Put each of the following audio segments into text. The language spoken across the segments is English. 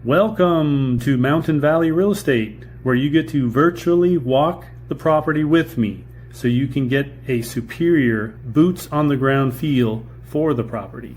Welcome to Mountain Valley Real Estate, where you get to virtually walk the property with me so you can get a superior boots on the ground feel for the property.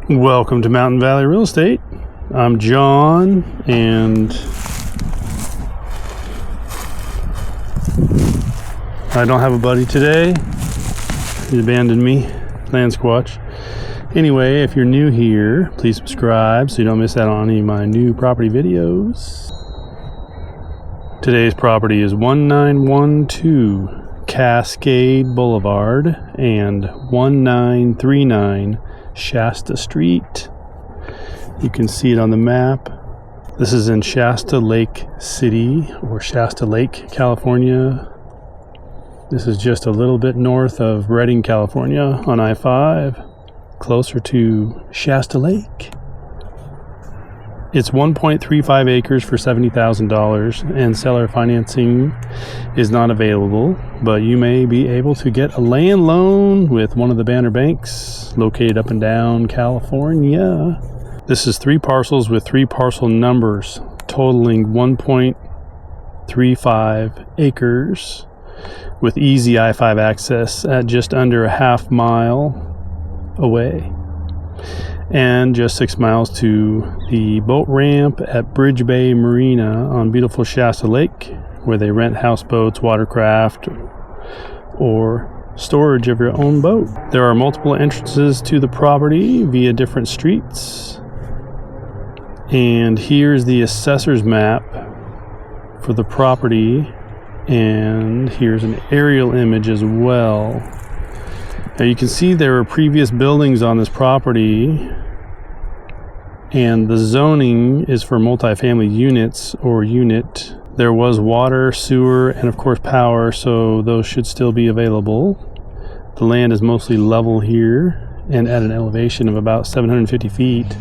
Welcome to Mountain Valley Real Estate. I'm John, and I don't have a buddy today. He abandoned me, land squatch. Anyway, if you're new here, please subscribe so you don't miss out on any of my new property videos. Today's property is 1912 Cascade Blvd and 1939 Shasta Street. You can see it on the map. This is in Shasta Lake City, or Shasta Lake, California. This is just a little bit north of Redding, California on I-5, closer to Shasta Lake. It's 1.35 acres for $70,000, and seller financing is not available, but you may be able to get a land loan with one of the banner banks located up and down California. This is 3 parcels with 3 parcel numbers, totaling 1.35 acres with easy I-5 access at just under a half mile away. And just 6 miles to the boat ramp at Bridge Bay Marina on beautiful Shasta Lake, where they rent houseboats, watercraft, or storage of your own boat. There are multiple entrances to the property via different streets. And here's the assessor's map for the property, and here's an aerial image as well. Now you can see there are previous buildings on this property, and the zoning is for multifamily units or unit. There was water, sewer, and of course power, so those should still be available. The land is mostly level here and at an elevation of about 750 feet.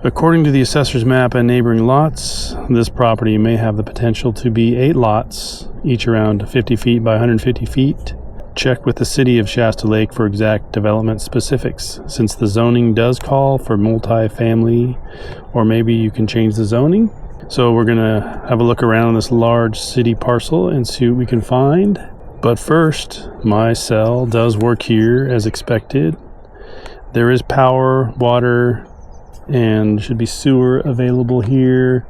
According to the assessor's map and neighboring lots, this property may have the potential to be 8 lots, each around 50 feet by 150 feet. Check with the City of Shasta Lake for exact development specifics, since the zoning does call for multifamily, or maybe you can change the zoning. So we're gonna have a look around this large city parcel and see what we can find. But first, my cell does work here as expected. There is power, water, and should be sewer available here.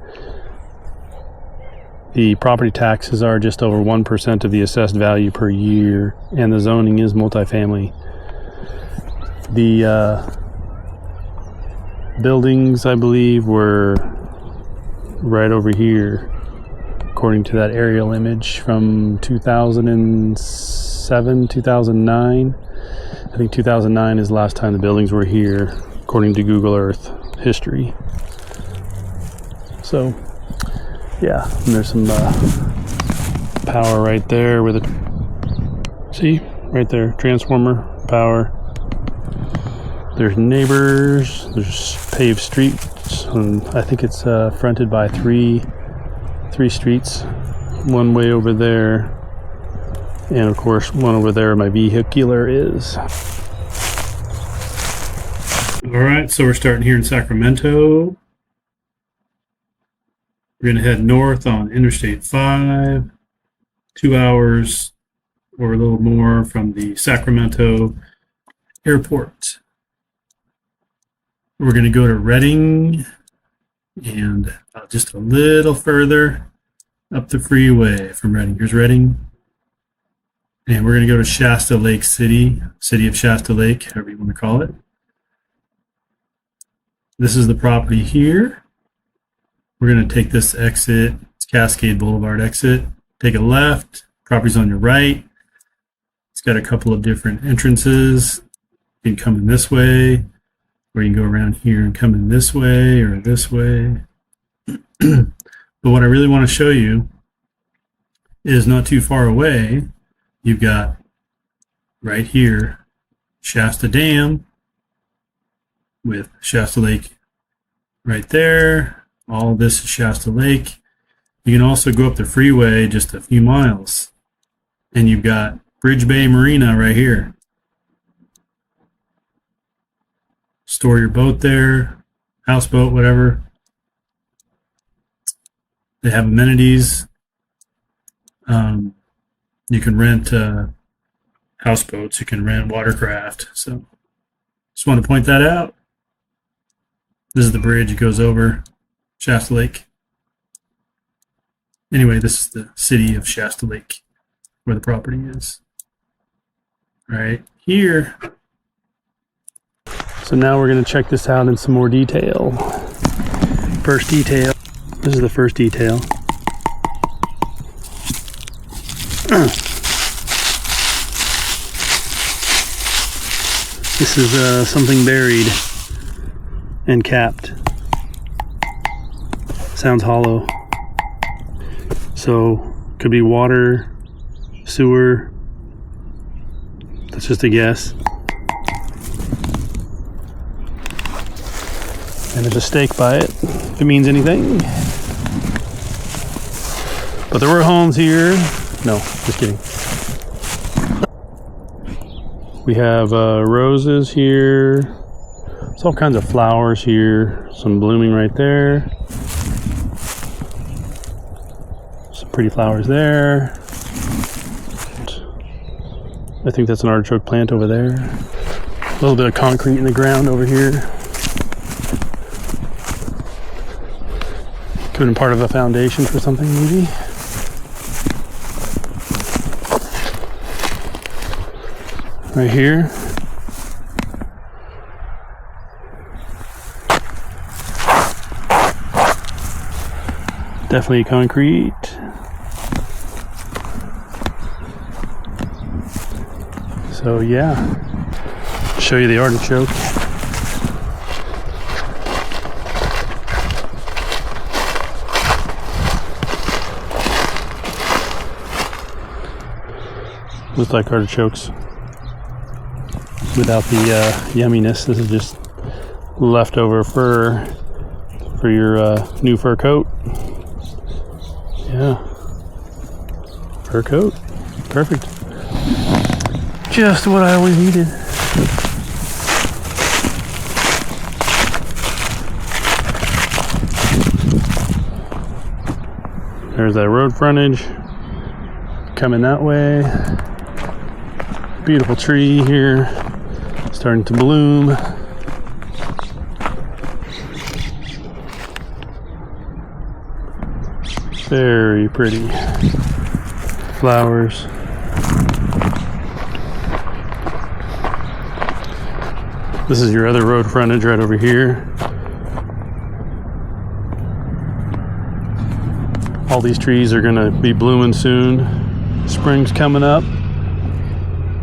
The property taxes are just over 1% of the assessed value per year, and the zoning is multifamily. The buildings, I believe, were right over here, according to that aerial image from 2007, 2009. I think 2009 is the last time the buildings were here, according to Google Earth history. So yeah, and there's some power right there with a, see, right there, transformer, power. There's neighbors, there's paved streets, and I think it's fronted by three streets. One way over there, and of course one over there my vehicular is. Alright, so we're starting here in Sacramento. We're going to head north on Interstate 5, 2 hours or a little more from the Sacramento airport. We're going to go to Redding and just a little further up the freeway from Redding. Here's Redding. And we're going to go to Shasta Lake City, City of Shasta Lake, however you want to call it. This is the property here. We're going to take this exit, it's Cascade Blvd exit, take a left, property's on your right. It's got a couple of different entrances. You can come in this way, or you can go around here and come in this way or this way. But what I really want to show you is not too far away. You've got right here Shasta Dam with Shasta Lake right there. All of this is Shasta Lake. You can also go up the freeway just a few miles, and you've got Bridge Bay Marina right here. Store your boat there, houseboat, whatever. They have amenities. You can rent houseboats. You can rent watercraft. So just want to point that out. This is the bridge. It goes over Shasta Lake. Anyway, this is the city of Shasta Lake, where the property is. Right here. So now we're going to check this out in some more detail. First detail. This is the first detail. This is something buried and capped. Sounds hollow. So, could be water, sewer. That's just a guess. And there's a stake by it, if it means anything. But there were homes here. No, just kidding. We have roses here. There's all kinds of flowers here. Some blooming right there. Some pretty flowers there. I think that's an artichoke plant over there. A little bit of concrete in the ground over here. Could have been part of a foundation for something, maybe. Right here. Definitely concrete. So yeah, show you the artichoke. Looks like artichokes without the yumminess. This is just leftover fur for your new fur coat. Yeah, fur coat, perfect. Just what I always needed. There's that road frontage coming that way. Beautiful tree here, starting to bloom. Very pretty flowers. This is your other road frontage right over here. All these trees are gonna be blooming soon. Spring's coming up.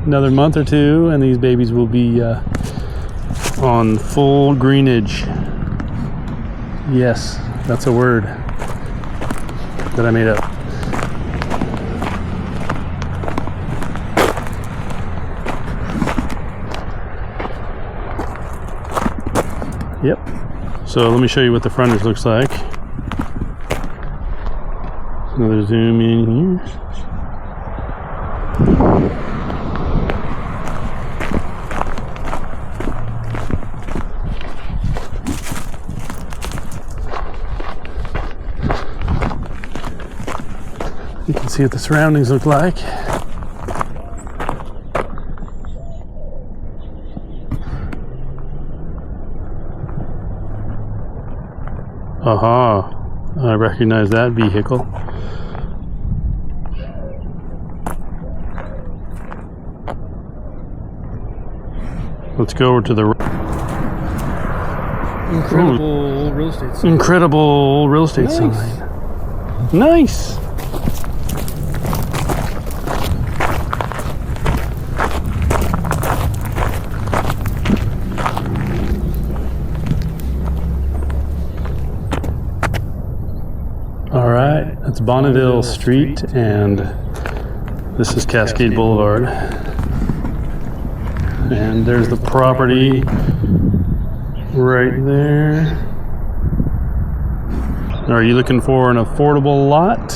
Another month or two, and these babies will be on full greenage. Yes, that's a word that I made up. Yep. So let me show you what the frontage looks like. Another zoom in here. You can see what the surroundings look like. Aha, I recognize that vehicle. Let's go over to the incredible real estate sign. Incredible real estate sign. Nice. All right, that's Bonneville Street, and this is Cascade Boulevard. And there's the property right there. Are you looking for an affordable lot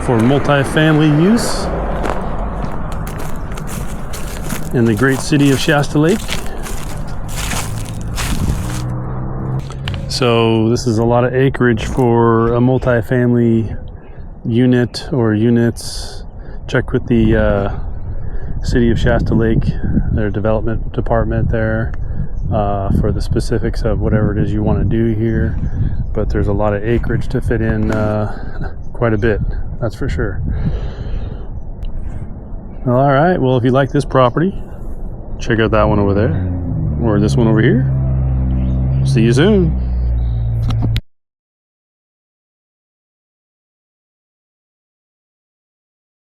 for multi-family use in the great city of Shasta Lake? So this is a lot of acreage for a multi-family unit or units. Check with the City of Shasta Lake, their development department there, for the specifics of whatever it is you want to do here. But there's a lot of acreage to fit in, quite a bit, that's for sure. Well, all right, well, if you like this property, check out that one over there, or this one over here. See you soon.